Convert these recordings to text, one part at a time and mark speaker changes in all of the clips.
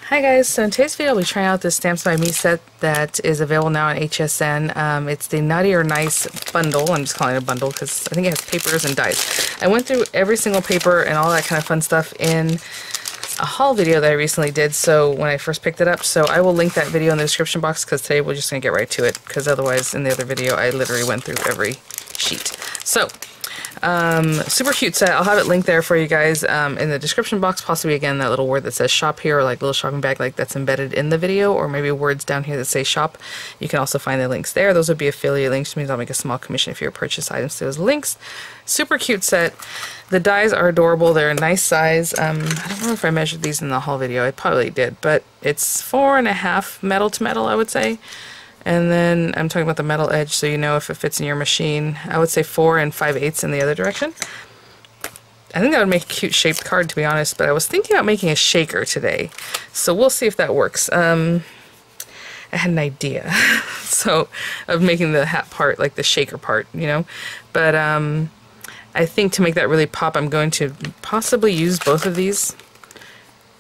Speaker 1: Hi guys, so in today's video I'll be trying out this Stamps by Me set that is available now on HSN. It's the Naughty or Nice bundle. I'm just calling it a bundle because I think it has papers and dies. I went through every single paper and all that kind of fun stuff in a haul video that I recently did, so when I first picked it up, so I will link that video in the description box because today we're just going to get right to it because otherwise in the other video I literally went through every sheet. So super cute set. I'll have it linked there for you guys in the description box, possibly again that little word that says shop here, or like little shopping bag like that's embedded in the video, or maybe words down here that say shop. You can also find the links there. Those would be affiliate links, which means I'll make a small commission if you purchase items to those links. Super cute set. The dies are adorable. They're a nice size. I don't know if I measured these in the haul video. I probably did, but it's 4.5 metal to metal, I would say. And then I'm talking about the metal edge, so you know if it fits in your machine. I would say 4 5/8 in the other direction. I think that would make a cute shaped card, to be honest, but I was thinking about making a shaker today. So we'll see if that works. I had an idea. So, of making the hat part, like the shaker part, you know. But I think to make that really pop, I'm going to possibly use both of these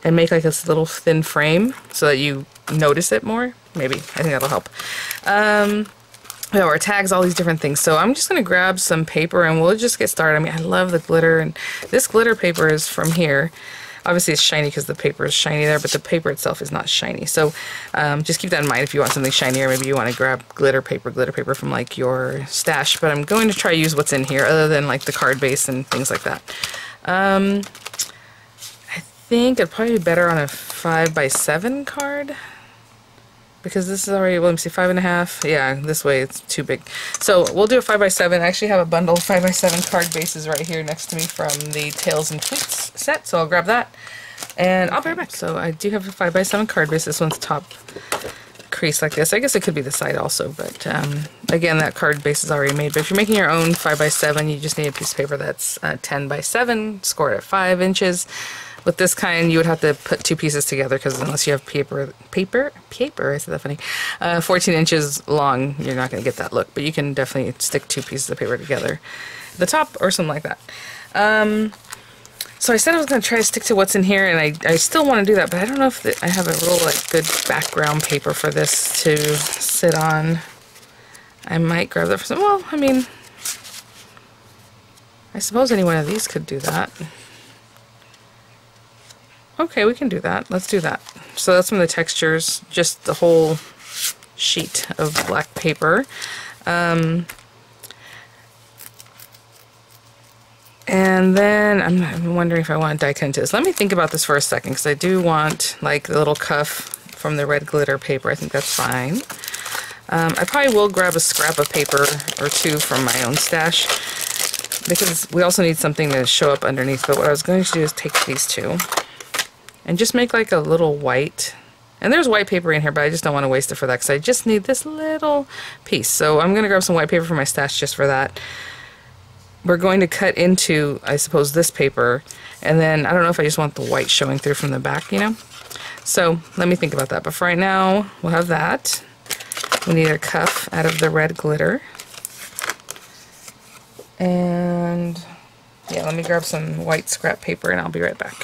Speaker 1: and make like this little thin frame so that you notice it more. Maybe. I think that'll help. We have our tags, all these different things. So I'm just going to grab some paper and we'll just get started. I mean, I love the glitter, and this glitter paper is from here. Obviously it's shiny because the paper is shiny there, but the paper itself is not shiny. So just keep that in mind if you want something shinier. Maybe you want to grab glitter paper from like your stash. But I'm going to try to use what's in here other than like the card base and things like that. I think it'd probably be better on a 5x7 card. Because this is already, well, let me see, 5.5. Yeah, this way it's too big. So we'll do a 5x7. I actually have a bundle of 5x7 card bases right here next to me from the Tails and Tweets set. So I'll grab that and I'll be right back. So I do have a 5x7 card base. This one's top crease like this. I guess it could be the side also, but again, that card base is already made. But if you're making your own 5x7, you just need a piece of paper that's 10x7, scored at 5 inches. With this kind, you would have to put two pieces together because unless you have paper, I said that funny, 14 inches long, you're not going to get that look. But you can definitely stick two pieces of paper together at the top or something like that. So I said I was going to try to stick to what's in here, and I still want to do that, but I don't know if I have a real like good background paper for this to sit on. I might grab that for some, well, I mean, I suppose any one of these could do that. Okay, we can do that. Let's do that. So that's from the textures, just the whole sheet of black paper. And then I'm wondering if I want to die cut into this. Let me think about this for a second, because I do want like the little cuff from the red glitter paper. I think that's fine. I probably will grab a scrap of paper or two from my own stash, because we also need something to show up underneath. But what I was going to do is take these two and just make like a little white, and there's white paper in here, but I just don't want to waste it for that because I just need this little piece. So I'm going to grab some white paper from my stash just for that. We're going to cut into, I suppose, this paper, and then I don't know if I just want the white showing through from the back, you know? So let me think about that. But for right now, we'll have that. We need a cuff out of the red glitter. And yeah, let me grab some white scrap paper and I'll be right back.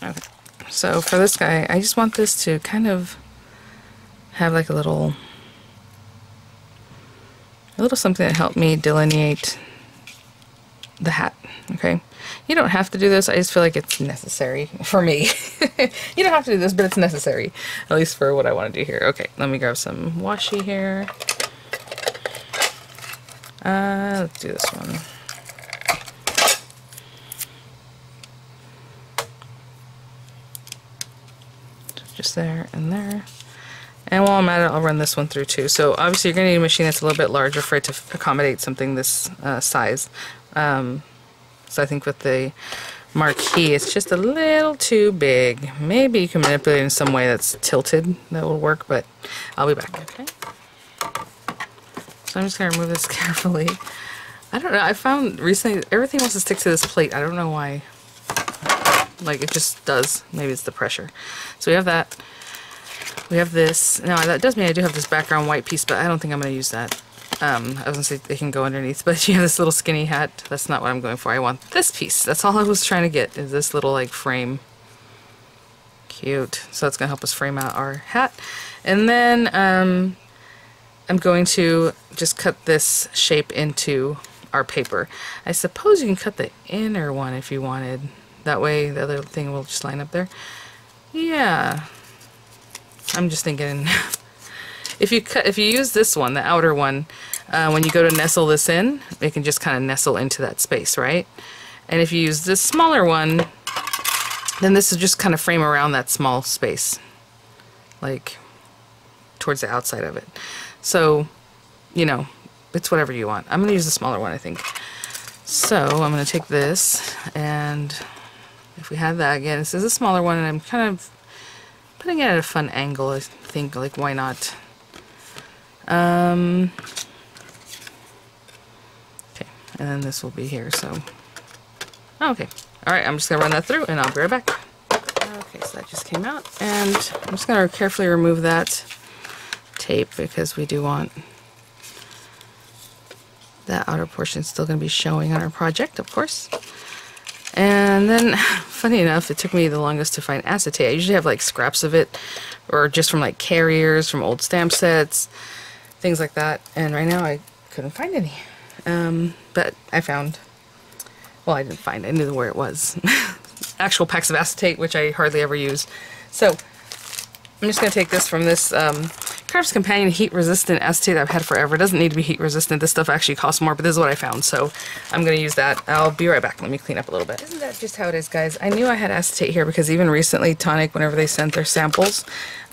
Speaker 1: Okay, so for this guy, I just want this to kind of have like a little something to help me delineate the hat, okay? You don't have to do this, I just feel like it's necessary for me. You don't have to do this, but it's necessary, at least for what I want to do here. Okay, let me grab some washi here. Let's do this one. Just there and there. And while I'm at it, I'll run this one through too. So obviously you're going to need a machine that's a little bit larger for it to accommodate something this size. So I think with the marquee, it's just a little too big. Maybe you can manipulate it in some way that's tilted. That will work, but I'll be back. Okay. So I'm just going to remove this carefully. I don't know. I found recently everything wants to stick to this plate. I don't know why. Like, it just does. Maybe it's the pressure. So we have that. We have this. Now, that does mean I do have this background white piece, but I don't think I'm going to use that. I was going to say it can go underneath, but you have this little skinny hat. That's not what I'm going for. I want this piece. That's all I was trying to get, is this little, like, frame. cute. So it's going to help us frame out our hat. And then I'm going to just cut this shape into our paper. I suppose you can cut the inner one if you wanted. That way the other thing will just line up there. Yeah. I'm just thinking if you use this one, the outer one, when you go to nestle this in, it can just kind of nestle into that space, right? And if you use this smaller one, then this will just kind of frame around that small space, like towards the outside of it. So, you know, it's whatever you want. I'm going to use the smaller one, I think. So I'm going to take this, and if we have that again, this is a smaller one, and I'm kind of putting it at a fun angle, I think, like, why not? Okay, and then this will be here, so, okay. Alright, I'm just going to run that through, and I'll be right back. Okay, so that just came out, and I'm just going to carefully remove that tape, because we do want that outer portion still going to be showing on our project, of course. And then, funny enough, it took me the longest to find acetate. I usually have like scraps of it, or just from like carriers, from old stamp sets, things like that. And right now I couldn't find any. But I found, well, I didn't find, I knew where it was. Actual packs of acetate, which I hardly ever use. So I'm just going to take this from this Craft's Companion heat resistant acetate that I've had forever. It doesn't need to be heat resistant. This stuff actually costs more, but this is what I found, so I'm going to use that. I'll be right back. Let me clean up a little bit. Isn't that just how it is, guys? I knew I had acetate here because even recently Tonic, whenever they sent their samples,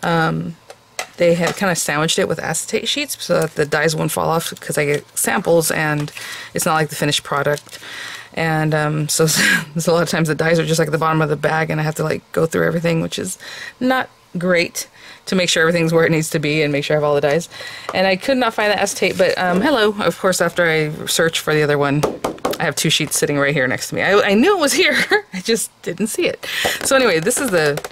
Speaker 1: they had kind of sandwiched it with acetate sheets so that the dies won't fall off, because I get samples and it's not like the finished product. And so there's a lot of times the dies are just like at the bottom of the bag, and I have to like go through everything, which is not great, to make sure everything's where it needs to be and make sure I have all the dies. And I could not find the acetate, but hello, of course, after I searched for the other one, I have two sheets sitting right here next to me. I knew it was here, I just didn't see it. So anyway, this is the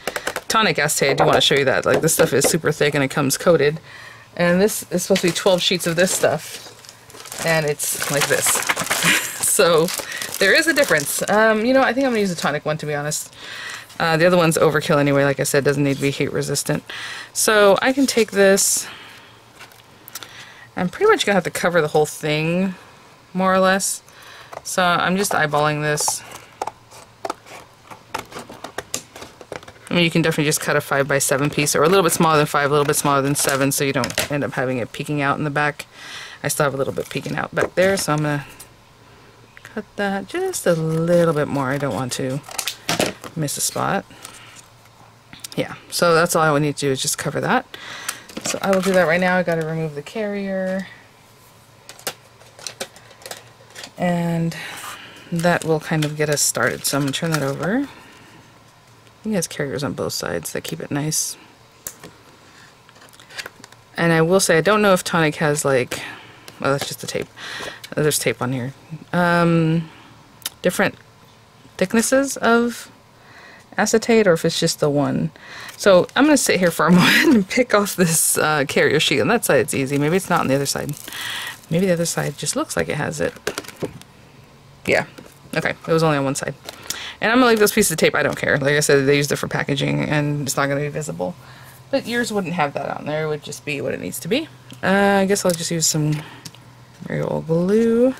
Speaker 1: Tonic acetate. I do want to show you that. Like, this stuff is super thick and it comes coated. And this is supposed to be 12 sheets of this stuff, and it's like this. So there is a difference. You know, I think I'm gonna use the Tonic one, to be honest. The other one's overkill anyway, like I said, doesn't need to be heat resistant. So I can take this, I'm pretty much gonna have to cover the whole thing, more or less. So I'm just eyeballing this. I mean, you can definitely just cut a 5x7 piece, or a little bit smaller than 5, a little bit smaller than 7, so you don't end up having it peeking out in the back. I still have a little bit peeking out back there, so I'm gonna cut that just a little bit more. I don't want to miss a spot. Yeah, so that's all I would need to do, is just cover that. So I will do that right now. I got to remove the carrier, and that will kind of get us started. So I'm gonna turn that over. I think it has carriers on both sides that keep it nice. And I will say, I don't know if Tonic has, like, well, that's just the tape. There's tape on here. Different thicknesses of acetate, or if it's just the one. So I'm going to sit here for a moment and pick off this carrier sheet. On that side it's easy. Maybe it's not on the other side. Maybe the other side just looks like it has it. Yeah. Okay. It was only on one side. And I'm going to leave those pieces of tape. I don't care. Like I said, they used it for packaging, and it's not going to be visible. But yours wouldn't have that on there. It would just be what it needs to be. I guess I'll just use some very old glue.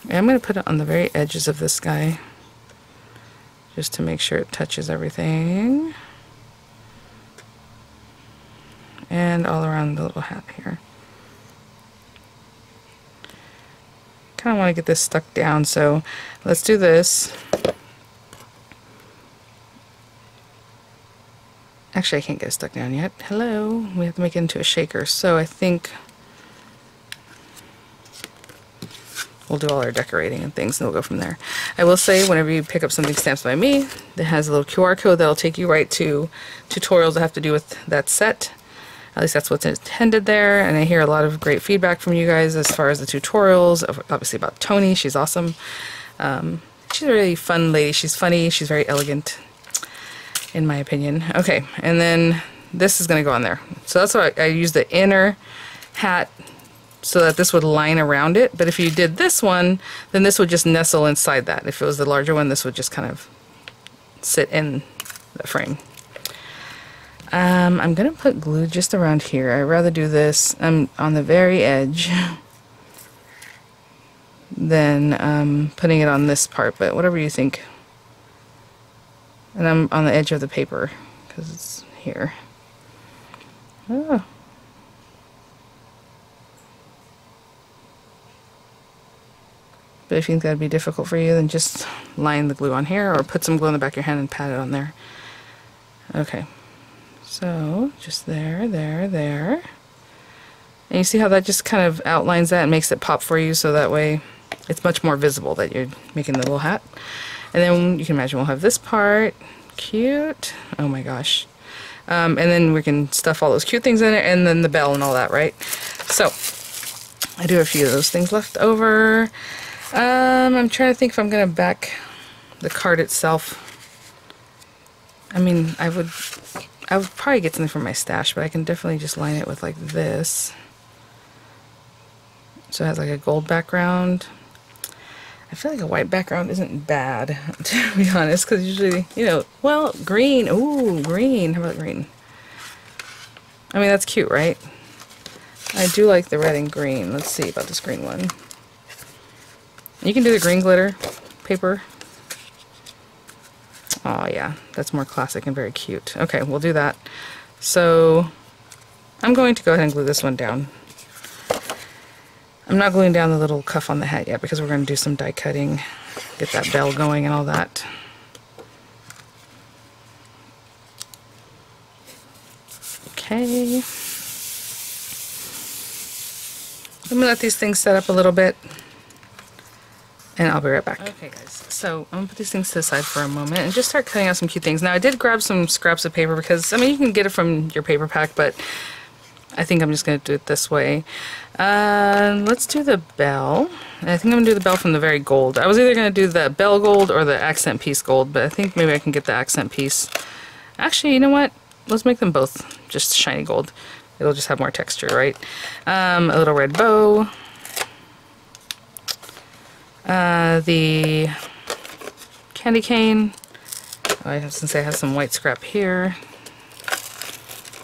Speaker 1: And I'm going to put it on the very edges of this guy, just to make sure it touches everything. And all around the little hat here. Kind of want to get this stuck down, so let's do this. Actually, I can't get it stuck down yet. Hello. We have to make it into a shaker, so I think we'll do all our decorating and things, and we'll go from there. I will say, whenever you pick up something stamped by me, it has a little QR code that'll take you right to tutorials that have to do with that set. At least that's what's intended there, and I hear a lot of great feedback from you guys as far as the tutorials, obviously about Tony. She's awesome. She's a really fun lady. She's funny. She's very elegant, in my opinion. Okay, and then this is going to go on there. So that's why I use the inner hat so that this would line around it. But if you did this one, then this would just nestle inside that. If it was the larger one, this would just kind of sit in the frame. I'm gonna put glue just around here. I'd rather do this on the very edge than putting it on this part, but whatever you think. And I'm on the edge of the paper because it's here. Oh. But if you think that'd be difficult for you, then just line the glue on here or put some glue on the back of your hand and pat it on there. Okay, so just there, there, there. And you see how that just kind of outlines that and makes it pop for you, so that way it's much more visible that you're making the little hat. And then you can imagine we'll have this part. Cute. Oh my gosh. And then we can stuff all those cute things in it, and then the bell and all that, right? So I do have a few of those things left over. I'm trying to think if I'm gonna back the card itself. I mean, I would probably get something from my stash, but I can definitely just line it with like this. So it has like a gold background. I feel like a white background isn't bad, to be honest, because usually, you know, well, green. Ooh, green. How about green? I mean, that's cute, right? I do like the red and green. Let's see about this green one. You can do the green glitter paper. Oh yeah, that's more classic and very cute. Okay, we'll do that. So I'm going to go ahead and glue this one down. I'm not gluing down the little cuff on the hat yet because we're going to do some die cutting, get that bell going and all that. Okay. I'm going to let these things set up a little bit, and I'll be right back. Okay guys, so I'm going to put these things to the side for a moment and just start cutting out some cute things. Now I did grab some scraps of paper because, I mean, you can get it from your paper pack, but I think I'm just going to do it this way. Let's do the bell. And I think I'm going to do the bell from the very gold. I was either going to do the bell gold or the accent piece gold, but I think maybe I can get the accent piece. Actually, you know what? Let's make them both just shiny gold. It'll just have more texture, right? A little red bow. The candy cane. Oh, I have to say I have some white scrap here.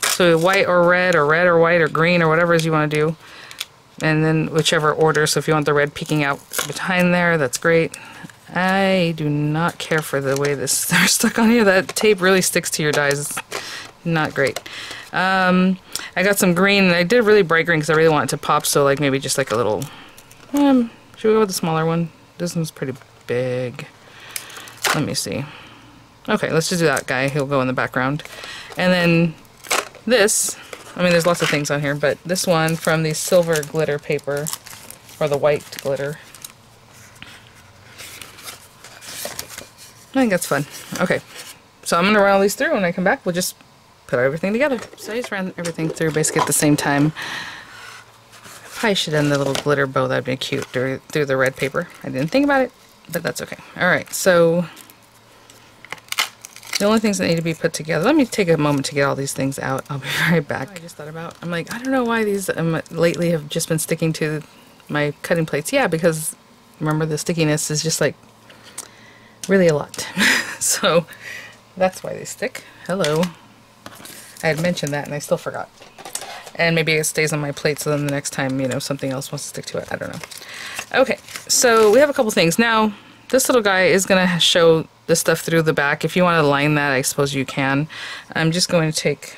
Speaker 1: So white or red or white or green or whatever it is you want to do. And then whichever order. So if you want the red peeking out behind there, that's great. I do not care for the way this they're stuck on here. That tape really sticks to your dies. It's not great. I got some green, and I did really bright green because I really want it to pop, so like maybe just like a little, should we go with the smaller one? This one's pretty big. Let me see. Okay, let's just do that guy. He'll go in the background. And then this, I mean there's lots of things on here, but this one from the silver glitter paper, or the white glitter. I think that's fun. Okay, so I'm going to run all these through, and when I come back we'll just put everything together. So I just ran everything through basically at the same time. Probably should end the little glitter bow. That'd be cute through the red paper. I didn't think about it, but that's okay. Alright, so the only things that need to be put together, let me take a moment to get all these things out. I'll be right back. I just thought about, I'm like, I don't know why these lately have just been sticking to my cutting plates. Yeah, because remember the stickiness is just like really a lot. So that's why they stick. Hello. I had mentioned that and I still forgot. And maybe it stays on my plate so then the next time, you know, something else wants to stick to it. I don't know. Okay, so we have a couple things. Now, this little guy is going to show the stuff through the back. If you want to line that, I suppose you can. I'm just going to take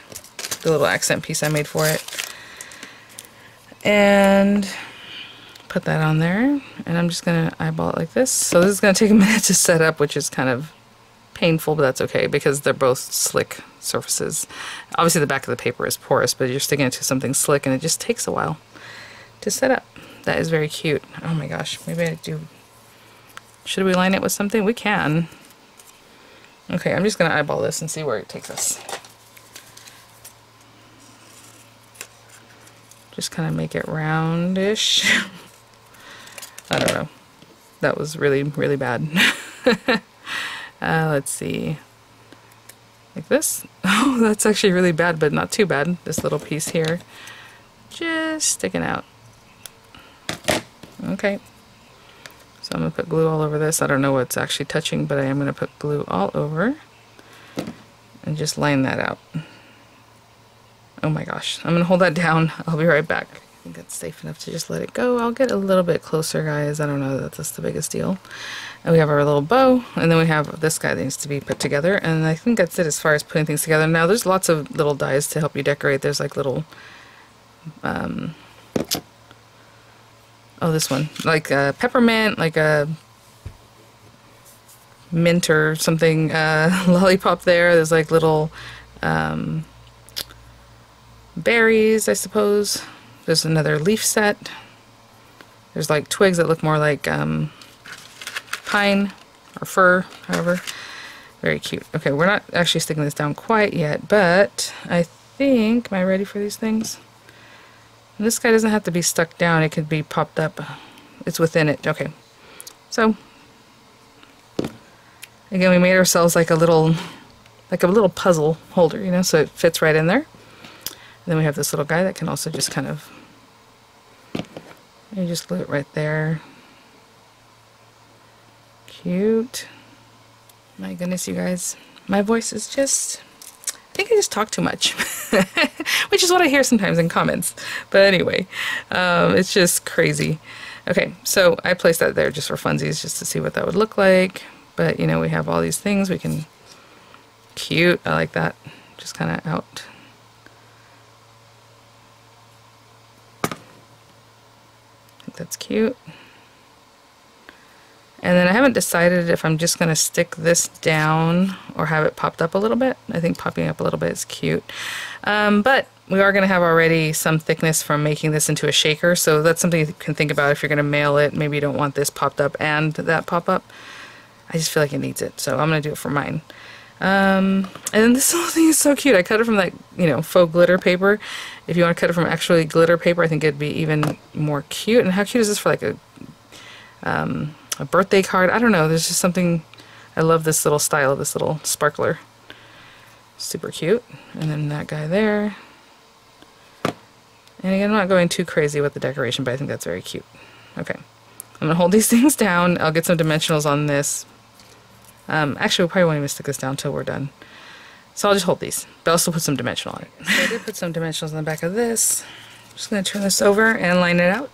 Speaker 1: the little accent piece I made for it and put that on there. And I'm just going to eyeball it like this. So this is going to take a minute to set up, which is kind of painful, but that's okay because they're both slick surfaces. Obviously the back of the paper is porous, but you're sticking it to something slick and it just takes a while to set up. That is very cute. Oh my gosh, maybe I do. Should we line it with something? We can. Okay, I'm just going to eyeball this and see where it takes us. Just kind of make it roundish. I don't know. That was really, really bad. Let's see. Like this. Oh, that's actually really bad, but not too bad. This little piece here. Just sticking out. Okay. So I'm going to put glue all over this. I don't know what's actually touching, but I am going to put glue all over. And just line that out. Oh my gosh. I'm gonna hold that down. I'll be right back. I think that's safe enough to just let it go. I'll get a little bit closer, guys. I don't know that that's the biggest deal. And we have our little bow, and then we have this guy that needs to be put together, and I think that's it as far as putting things together. Now there's lots of little dies to help you decorate. There's like little, oh, this one, like a peppermint, like a mint or something, lollipop there. There's like little berries, I suppose. There's another leaf set. There's like twigs that look more like pine or fir, however. Very cute. Okay, we're not actually sticking this down quite yet, but I think, am I ready for these things? And this guy doesn't have to be stuck down, it could be popped up. It's within it. Okay. So again, we made ourselves like a little puzzle holder, you know, so it fits right in there. And then we have this little guy that can also just kind of, you just glue it right there. Cute. My goodness, you guys. My voice is just, I think I just talk too much. Which is what I hear sometimes in comments. But anyway, it's just crazy. Okay, so I placed that there just for funsies, just to see what that would look like. But, you know, we have all these things. We can, cute. I like that. Just kind of out. I think that's cute. And then I haven't decided if I'm just going to stick this down or have it popped up a little bit. I think popping up a little bit is cute. But we are going to have already some thickness from making this into a shaker, so that's something you can think about if you're going to mail it. Maybe you don't want this popped up and that pop up. I just feel like it needs it, so I'm going to do it for mine. And then this whole thing is so cute. I cut it from that, you know, faux glitter paper. If you want to cut it from actually glitter paper, I think it'd be even more cute. And how cute is this for like a birthday card? I don't know, there's just something, I love this little style, this little sparkler. Super cute. And then that guy there. And again, I'm not going too crazy with the decoration, but I think that's very cute. Okay. I'm going to hold these things down. I'll get some dimensionals on this. Actually, we probably won't even stick this down until we're done. So I'll just hold these, but I'll still put some dimensional on it. So I did put some dimensionals on the back of this. I'm just going to turn this over and line it out.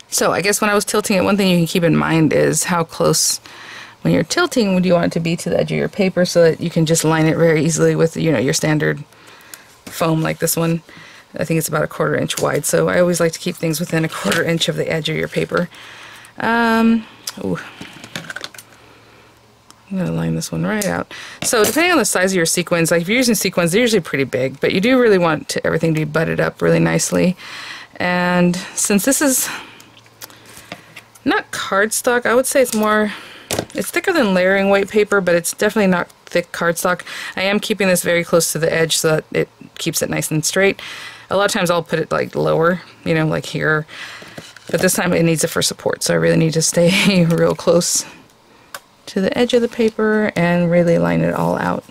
Speaker 1: So I guess when I was tilting it, one thing you can keep in mind is how close, when you're tilting, would you want it to be to the edge of your paper so that you can just line it very easily with, you know, your standard foam like this one. I think it's about a 1/4 inch wide, so I always like to keep things within a 1/4 inch of the edge of your paper. Ooh. I'm going to line this one right out. So depending on the size of your sequins, like if you're using sequins, they're usually pretty big, but you do really want everything to be butted up really nicely. And since this is not cardstock, I would say it's more, it's thicker than layering weight paper, but it's definitely not thick cardstock. I am keeping this very close to the edge so that it keeps it nice and straight. A lot of times I'll put it like lower, you know, like here, but this time it needs it for support, so I really need to stay real close to the edge of the paper and really line it all out.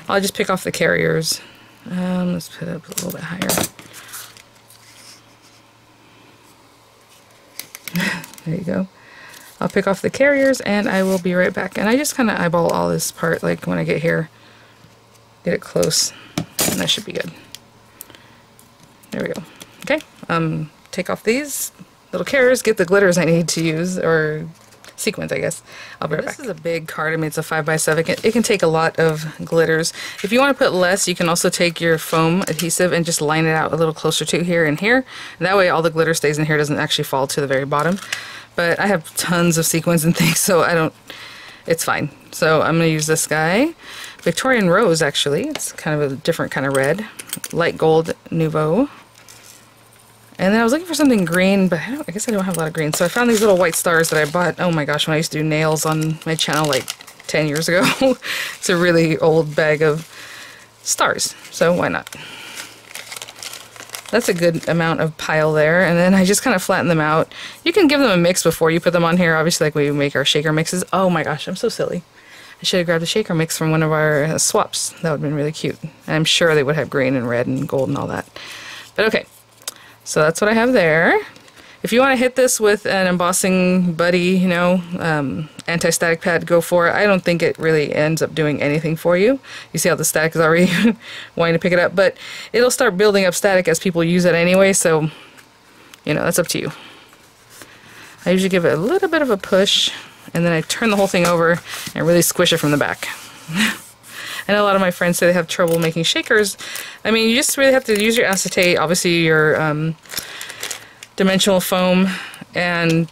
Speaker 1: I'll just pick off the carriers. Let's put it up a little bit higher. There you go. I'll pick off the carriers and I will be right back. And I just kind of eyeball all this part, like when I get here, get it close, and that should be good. There we go. Okay, take off these little carriers, get the glitters I need to use, or sequins, I guess. I'll be right back. This is a big card. I mean, it's a 5x7. It can take a lot of glitters. If you want to put less, you can also take your foam adhesive and just line it out a little closer to here and here. And that way all the glitter stays in here, doesn't actually fall to the very bottom. But I have tons of sequins and things, so I don't, it's fine. So I'm going to use this guy. Victorian Rose, actually. It's kind of a different kind of red. Light gold Nouveau. And then I was looking for something green, but I guess I don't have a lot of green. So I found these little white stars that I bought, oh my gosh, when I used to do nails on my channel like 10 years ago. It's a really old bag of stars, so why not? That's a good amount of pile there, and then I just kind of flatten them out. You can give them a mix before you put them on here, obviously, like we make our shaker mixes. Oh my gosh, I'm so silly. I should have grabbed a shaker mix from one of our swaps. That would have been really cute. And I'm sure they would have green and red and gold and all that. But okay. So that's what I have there. If you want to hit this with an embossing buddy, you know, anti-static pad, go for it. I don't think it really ends up doing anything for you. You see how the static is already wanting to pick it up, but it'll start building up static as people use it anyway, so, you know, that's up to you. I usually give it a little bit of a push, and then I turn the whole thing over and really squish it from the back. I know a lot of my friends say they have trouble making shakers. I mean, you just really have to use your acetate, obviously your dimensional foam, and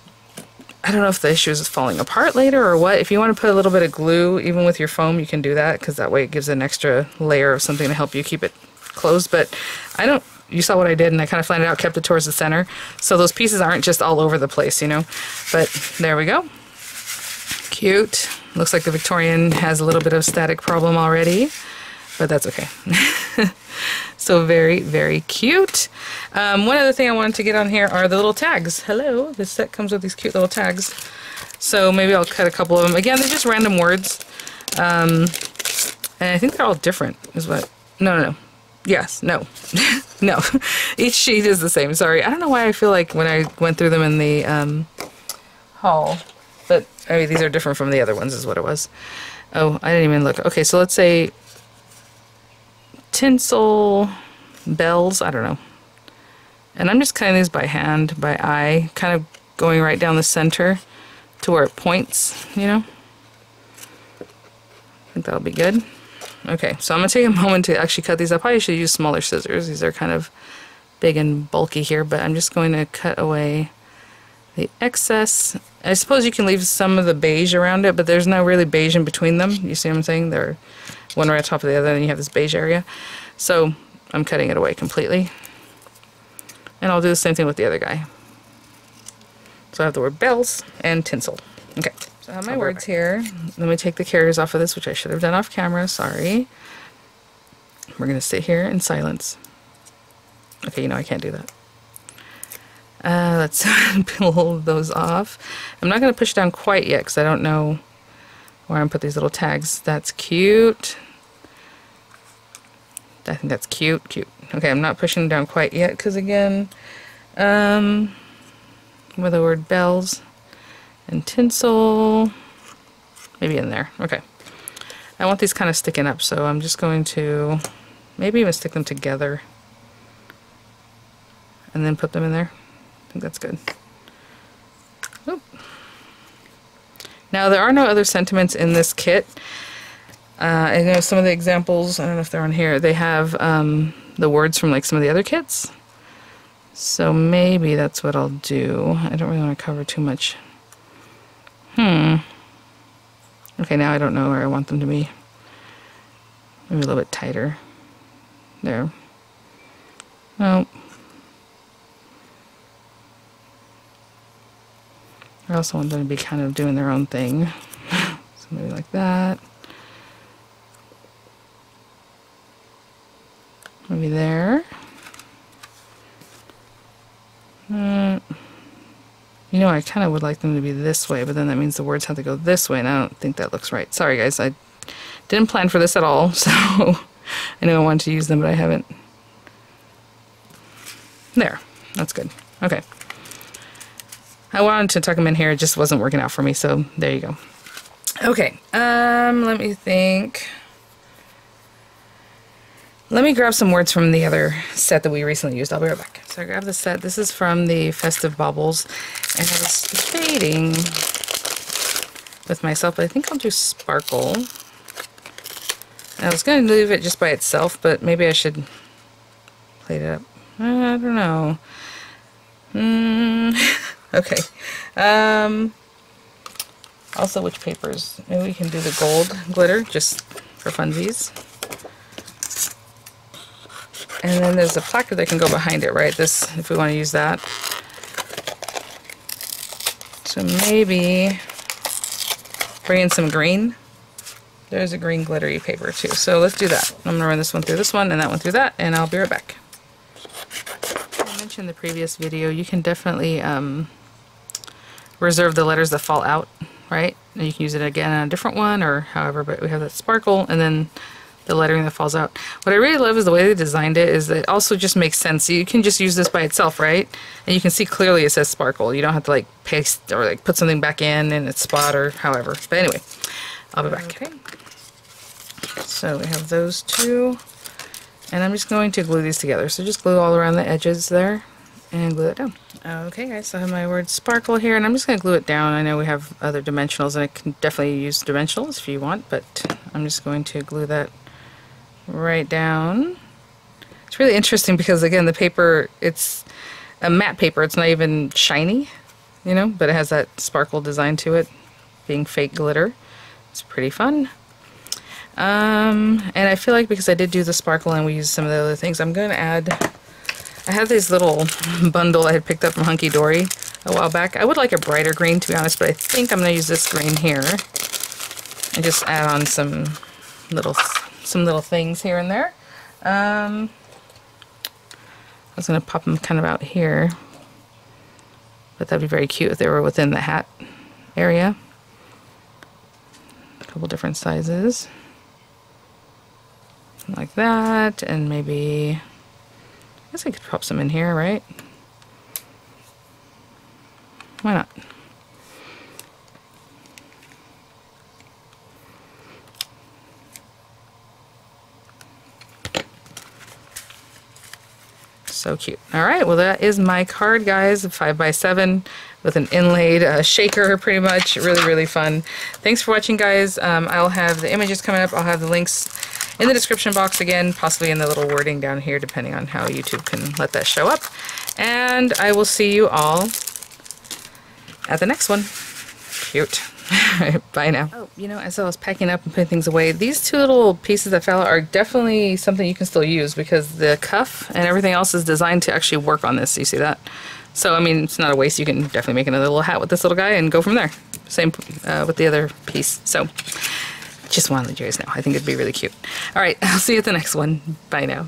Speaker 1: I don't know if the issue is falling apart later or what. If you want to put a little bit of glue, even with your foam, you can do that, because that way it gives an extra layer of something to help you keep it closed. But I don't, you saw what I did, and I kind of flattened it out, kept it towards the center, so those pieces aren't just all over the place, you know. But there we go. Cute. Looks like the Victorian has a little bit of static problem already, but that's okay. So very, very cute. One other thing I wanted to get on here are the little tags. Hello, this set comes with these cute little tags. So maybe I'll cut a couple of them. Again, they're just random words. And I think they're all different, is what... No. Yes, no. No. Each sheet is the same. Sorry. I don't know why I feel like when I went through them in the haul, but I mean, these are different from the other ones is what it was. Oh, I didn't even look. Okay, so let's say tinsel, bells, I don't know. And I'm just cutting these by hand, by eye, kind of going right down the center to where it points, you know. I think that'll be good. Okay, so I'm going to take a moment to actually cut these up. I should use smaller scissors. These are kind of big and bulky here, but I'm just going to cut away the excess. I suppose you can leave some of the beige around it, but there's no really beige in between them. You see what I'm saying? They're one right on top of the other, and you have this beige area. So I'm cutting it away completely. And I'll do the same thing with the other guy. So I have the word bells and tinsel. Okay, so I have my words here. Let me take the carriers off of this, which I should have done off camera, sorry. We're going to sit here in silence. Okay, you know I can't do that. Let's peel those off. I'm not going to push down quite yet because I don't know where I'm going to put these little tags. That's cute. I think that's cute. Okay, I'm not pushing down quite yet because again, with the word bells and tinsel, maybe in there. Okay. I want these kind of sticking up, so I'm just going to maybe even stick them together and then put them in there. I think that's good. Oop. Now there are no other sentiments in this kit. I know some of the examples, I don't know if they're on here, they have the words from like some of the other kits. So maybe that's what I'll do. I don't really want to cover too much. Okay, now I don't know where I want them to be. Maybe a little bit tighter. There. Nope. I also want them to be kind of doing their own thing. So maybe like that. Maybe there. You know, I kind of would like them to be this way, but then that means the words have to go this way, and I don't think that looks right. Sorry guys, I didn't plan for this at all, so I know I wanted to use them, but I haven't. There. That's good. Okay. I wanted to tuck them in here, it just wasn't working out for me, so there you go. Okay, let me think. Let me grab some words from the other set that we recently used. I'll be right back. So I grabbed this set. This is from the Festive Baubles, and I was debating with myself, but I think I'll do Sparkle. And I was going to leave it just by itself, but maybe I should plate it up. I don't know. Okay. Also, which papers? Maybe we can do the gold glitter, just for funsies. And then there's a placard that can go behind it, right? This, if we want to use that. So maybe bring in some green. There's a green glittery paper too. So let's do that. I'm going to run this one through this one and that one through that, and I'll be right back. I mentioned in the previous video, you can definitely reserve the letters that fall out, right? And you can use it again on a different one or however, but we have that sparkle, and then the lettering that falls out. What I really love is the way they designed it, is that it also just makes sense. You can just use this by itself, right? And you can see clearly it says sparkle. You don't have to like paste or like put something back in its spot or however. But anyway, I'll be back. Okay. So we have those two, and I'm just going to glue these together. So just glue all around the edges there and glue it down. Okay guys, so I have my word sparkle here, and I'm just going to glue it down. I know we have other dimensionals, and I can definitely use dimensionals if you want, but I'm just going to glue that right down. It's really interesting because, again, the paper, it's a matte paper. It's not even shiny, you know, but it has that sparkle design to it, being fake glitter. It's pretty fun. And I feel like because I did do the sparkle and we used some of the other things, I'm going to add, I had this little bundle I had picked up from Hunky Dory a while back. I would like a brighter green, to be honest, but I think I'm going to use this green here and just add on some little things here and there. I was going to pop them kind of out here, but that'd be very cute if they were within the hat area. A couple different sizes. Like that, and maybe, I guess I could pop some in here, right? Why not? So cute. Alright, well that is my card, guys, 5x7 with an inlaid shaker, pretty much. Really, really fun. Thanks for watching, guys. I'll have the images coming up. I'll have the links in the description box again, possibly in the little wording down here, depending on how YouTube can let that show up. And I will see you all at the next one. Cute. Bye now. Oh, you know, as I was packing up and putting things away, these two little pieces that fell out are definitely something you can still use, because the cuff and everything else is designed to actually work on this. You see that? So, I mean, it's not a waste. You can definitely make another little hat with this little guy and go from there. Same with the other piece. So, just wanted to let you guys know. I think it'd be really cute. All right, I'll see you at the next one. Bye now.